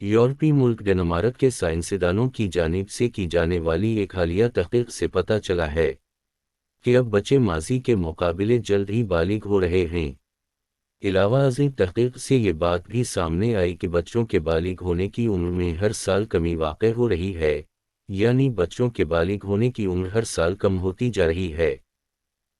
यूरोपीय मुल्क डेनमार्क के साइंसदानों की जानिब से की जाने वाली एक हालिया तहकीक से पता चला है कि अब बच्चे माजी के मुकाबले जल्द ही बालिग हो रहे हैं। अलावा अजीब तहकीक से ये बात भी सामने आई कि बच्चों के बालिग होने की उम्र में हर साल कमी वाक़ई हो रही है, यानी बच्चों के बालिग होने की उम्र हर साल कम होती जा रही है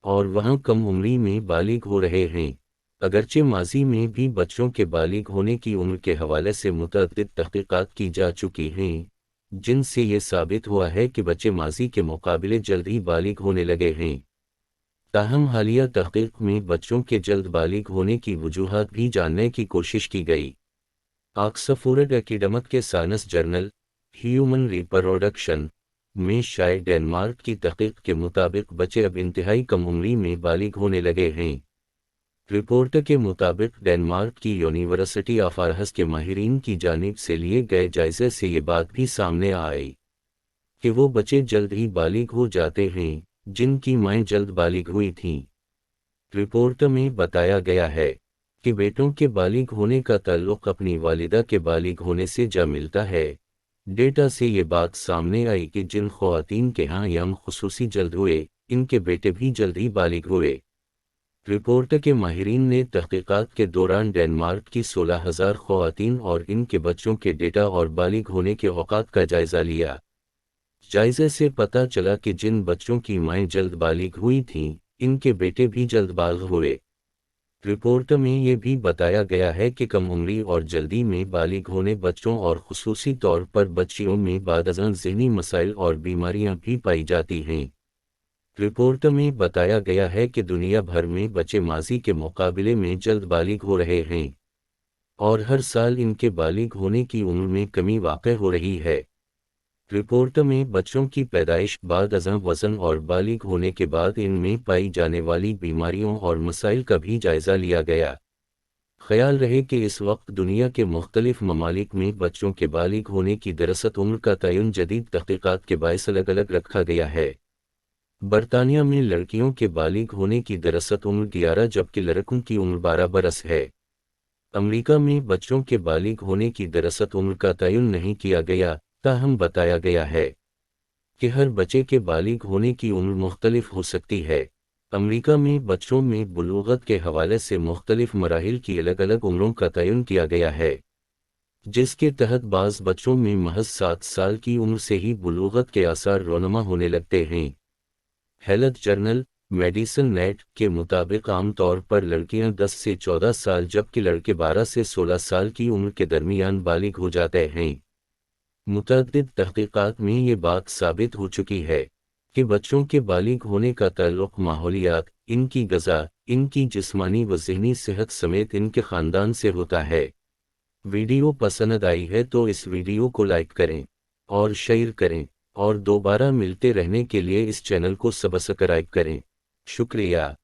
और वहाँ कम उम्री में बालिग हो रहे हैं। अगरचे माजी में भी बच्चों के बालिग होने की उम्र के हवाले से मुतअद्दिद तहक़ीक़ात की जा चुकी हैं, जिनसे ये साबित हुआ है कि बच्चे माजी के मुकाबले जल्द ही बालिग होने लगे हैं। ताहम हालिया तहक़ीक़ में बच्चों के जल्द बालिग होने की वजूहात भी जानने की कोशिश की गई। ऑक्सफोर्ड एकेडमिक के साइंस जर्नल ह्यूमन रिप्रोडक्शन में शायद डेनमार्क की तहक़ीक़ के मुताबिक बच्चे अब इंतहाई कम उम्री में बालिग होने लगे हैं। रिपोर्ट के मुताबिक डेनमार्क की यूनिवर्सिटी ऑफ आर्हस के माहिरीन की जानिब से लिए गए जायजे से ये बात भी सामने आई कि वो बच्चे जल्द ही बालिग हो जाते हैं जिनकी माएँ जल्द बालिग हुई थीं। रिपोर्ट में बताया गया है कि बेटों के बालिग होने का ताल्लुक़ अपनी वालिदा के बालिग होने से जा मिलता है। डेटा से ये बात सामने आई कि जिन ख़वातीन के यहाँ यम खुसूसी जल्द हुए, इनके बेटे भी जल्द ही बालिग हुए। रिपोर्ट के माहिरीन ने तहक़ीक़ात के दौरान डेनमार्क की 16,000 ख़वातीन और इनके बच्चों के डेटा और बालिग होने के औक़ात का जायज़ा लिया। जायज़े से पता चला कि जिन बच्चों की माएँ जल्द बालिग हुई थीं, इनके बेटे भी जल्द बालिग हुए। रिपोर्ट में ये भी बताया गया है कि कम उम्री और जल्दी में बालिग होने बच्चों और खुसूसी तौर पर बच्चियों में बादअज़ां ज़हनी मसाइल और बीमारियां भी पाई जाती हैं। रिपोर्ट में बताया गया है कि दुनिया भर में बच्चे माजी के मुकाबले में जल्द बालिग हो रहे हैं और हर साल इनके बालिग होने की उम्र में कमी वाक़ई हो रही है। रिपोर्ट में बच्चों की पैदाइश, बादअज़ां वज़न और बालिग होने के बाद इनमें पाई जाने वाली बीमारियों और मसाइल का भी जायज़ा लिया गया। ख्याल रहे कि इस वक्त दुनिया के मुख्तलिफ ममालिक में बच्चों के बालिग होने की दरअसल उम्र का तयन जदीद तहक़ीक़ात के बायस अलग अलग रखा गया है। बरतानिया में लड़कियों के बालिग होने की दरअसल उम्र 11 जबकि लड़कों की उम्र 12 बरस है। अमरीका में बच्चों के बालिग होने की दरअसल उम्र का तयन नहीं किया गया, ताहम बताया गया है कि हर बच्चे के बालिग होने की उम्र मुख्तलिफ हो सकती है। अमरीका में बच्चों में बुलूगत के हवाले से मुख्तलिफ मराहिल की अलग अलग उम्रों का तयन किया गया है, जिसके तहत बाज़ बच्चों में महज 7 साल की उम्र से ही बुलूगत के आसार रोनमा होने लगते हैं। हेल्थ जर्नल मेडिसिन नेट के मुताबिक आम तौर पर लड़कियां 10 से 14 साल जबकि लड़के 12 से 16 साल की उम्र के दरमियान बालिग हो जाते हैं। मुतअद्दिद तहक़ीक़ात में ये बात साबित हो चुकी है कि बच्चों के बालिग होने का ताल्लुक़ माहौलियात, इनकी ग़िज़ा, इनकी जिस्मानी व ज़हनी सेहत समेत इनके ख़ानदान से होता है। वीडियो पसंद आई है तो इस वीडियो को लाइक करें और शेयर करें और दोबारा मिलते रहने के लिए इस चैनल को सब्सक्राइब करें। शुक्रिया।